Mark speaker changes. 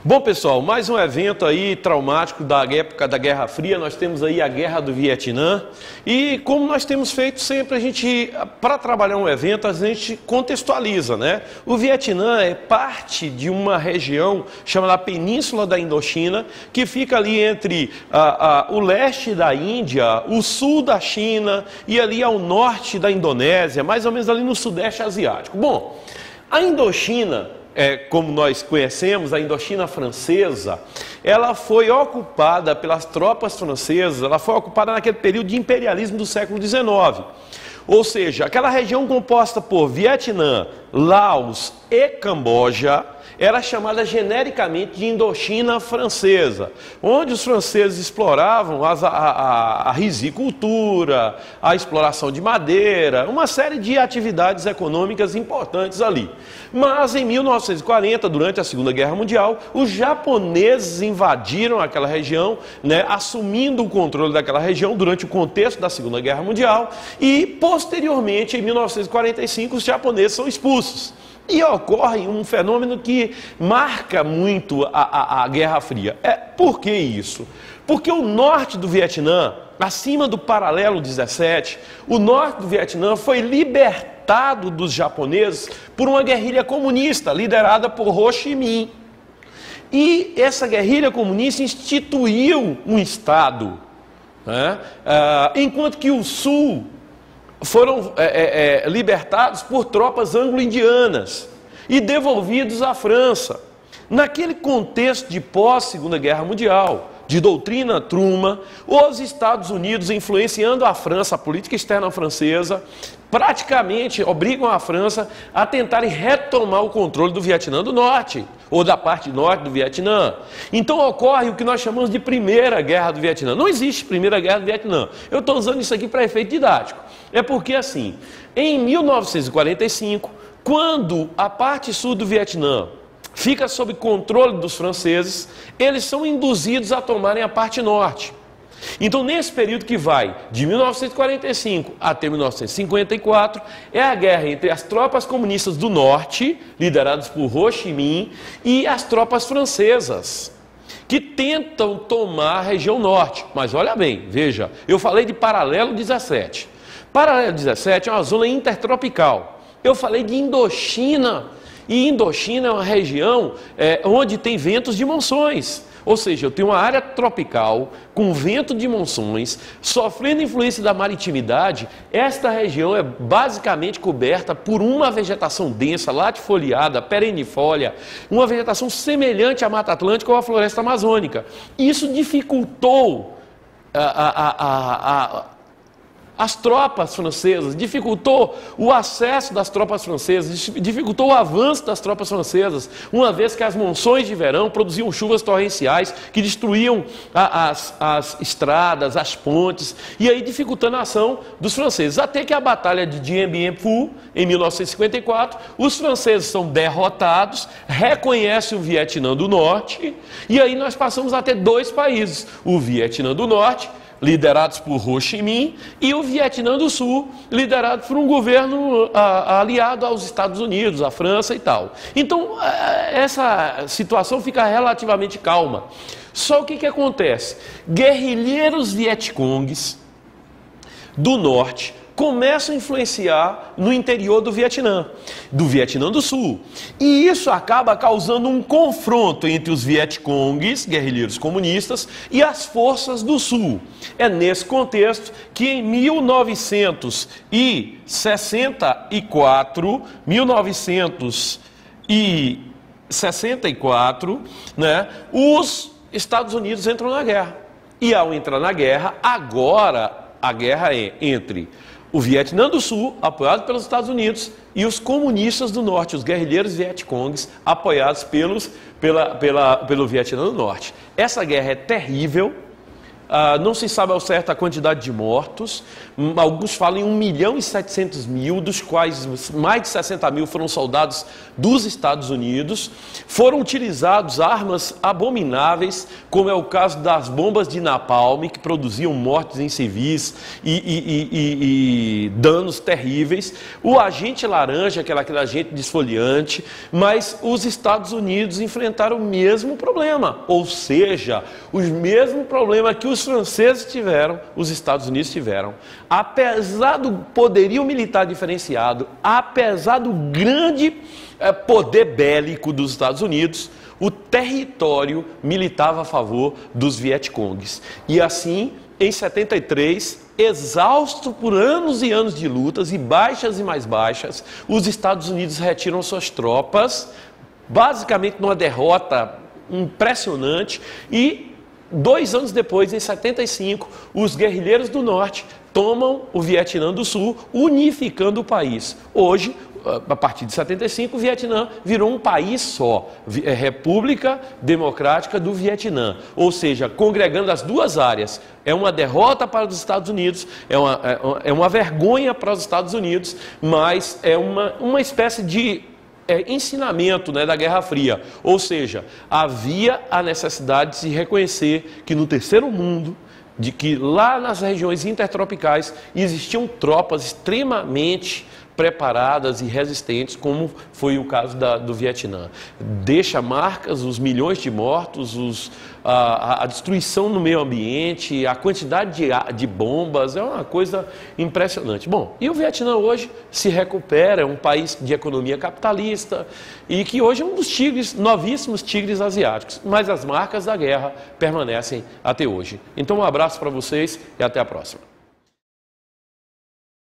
Speaker 1: Bom, pessoal, mais um evento aí traumático da época da Guerra Fria. Nós temos aí a Guerra do Vietnã e, como nós temos feito sempre, a gente, para trabalhar um evento, a gente contextualiza, né? O Vietnã é parte de uma região chamada Península da Indochina, que fica ali entre o leste da Índia, o sul da China e ali ao norte da Indonésia, mais ou menos ali no sudeste asiático. Bom, a Indochina, como nós conhecemos, a Indochina francesa, ela foi ocupada pelas tropas francesas, ela foi ocupada naquele período de imperialismo do século XIX. Ou seja, aquela região composta por Vietnã, Laos e Camboja, era chamada genericamente de Indochina francesa, onde os franceses exploravam a risicultura, a exploração de madeira, uma série de atividades econômicas importantes ali. Mas em 1940, durante a Segunda Guerra Mundial, os japoneses invadiram aquela região, né, assumindo o controle daquela região durante o contexto da Segunda Guerra Mundial e, posteriormente, em 1945, os japoneses são expulsos. E ocorre um fenômeno que marca muito a Guerra Fria. Por que isso? Porque o norte do Vietnã, acima do paralelo 17, o norte do Vietnã foi libertado dos japoneses por uma guerrilha comunista liderada por Ho Chi Minh. E essa guerrilha comunista instituiu um Estado, né? Enquanto que o sul foram libertados por tropas anglo-indianas e devolvidos à França. Naquele contexto de pós-Segunda Guerra Mundial, de doutrina Truman, os Estados Unidos, influenciando a França, a política externa francesa, praticamente obrigam a França a tentarem retomar o controle do Vietnã do Norte, ou da parte norte do Vietnã. Então ocorre o que nós chamamos de Primeira Guerra do Vietnã. Não existe Primeira Guerra do Vietnã. Eu estou usando isso aqui para efeito didático. É porque, assim, em 1945, quando a parte sul do Vietnã fica sob controle dos franceses, eles são induzidos a tomarem a parte norte. Então, nesse período que vai de 1945 até 1954, é a guerra entre as tropas comunistas do norte, lideradas por Ho Chi Minh, e as tropas francesas, que tentam tomar a região norte. Mas olha bem, veja, eu falei de paralelo 17. Paralelo 17 é uma zona intertropical. Eu falei de Indochina. E Indochina é uma região onde tem ventos de monções. Ou seja, eu tenho uma área tropical com vento de monções, sofrendo influência da maritimidade. Esta região é basicamente coberta por uma vegetação densa, latifoliada, perennifólia, uma vegetação semelhante à Mata Atlântica ou à floresta amazônica. Isso dificultou as tropas francesas, dificultou o acesso das tropas francesas, dificultou o avanço das tropas francesas, uma vez que as monções de verão produziam chuvas torrenciais que destruíam as estradas, as pontes, e aí dificultando a ação dos franceses. Até que a Batalha de Dien Bien Phu, em 1954, os franceses são derrotados, reconhecem o Vietnã do Norte, e aí nós passamos a ter dois países, o Vietnã do Norte, liderados por Ho Chi Minh, e o Vietnã do Sul, liderado por um governo aliado aos Estados Unidos, à França e tal. Então, essa situação fica relativamente calma. Só o que acontece? Guerrilheiros vietcongues do norte começam a influenciar no interior do Vietnã do Sul. E isso acaba causando um confronto entre os vietcongues, guerrilheiros comunistas, e as forças do Sul. É nesse contexto que em 1964, né, os Estados Unidos entram na guerra. E ao entrar na guerra, agora a guerra é entre o Vietnã do Sul, apoiado pelos Estados Unidos, e os comunistas do Norte, os guerrilheiros vietcongues, apoiados pelo Vietnã do Norte. Essa guerra é terrível, Não se sabe ao certo a quantidade de mortos, alguns falam em 1.700.000, dos quais mais de 60 mil foram soldados dos Estados Unidos. Foram utilizados armas abomináveis, como é o caso das bombas de napalm, que produziam mortes em civis e danos terríveis. O agente laranja, aquele agente desfoliante, mas os Estados Unidos enfrentaram o mesmo problema, ou seja, o mesmo problema que os franceses tiveram, os Estados Unidos tiveram. Apesar do poderio militar diferenciado, apesar do grande poder bélico dos Estados Unidos, o território militava a favor dos Vietcongues. E assim, em 73, exausto por anos e anos de lutas e baixas e mais baixas, os Estados Unidos retiram suas tropas, basicamente numa derrota impressionante, e 2 anos depois, em 75, os guerrilheiros do Norte tomam o Vietnã do Sul, unificando o país. Hoje, a partir de 75, o Vietnã virou um país só, República Democrática do Vietnã, ou seja, congregando as duas áreas. É uma derrota para os Estados Unidos, é uma vergonha para os Estados Unidos, mas é uma espécie de ensinamento, né, da Guerra Fria. Ou seja, havia a necessidade de se reconhecer que no terceiro mundo, de que lá nas regiões intertropicais existiam tropas extremamente preparadas e resistentes, como foi o caso do Vietnã. Deixa marcas, os milhões de mortos, a destruição no meio ambiente, a quantidade de bombas, é uma coisa impressionante. Bom, e o Vietnã hoje se recupera, é um país de economia capitalista e que hoje é um dos tigres, novíssimos tigres asiáticos, mas as marcas da guerra permanecem até hoje. Então um abraço para vocês e até a próxima.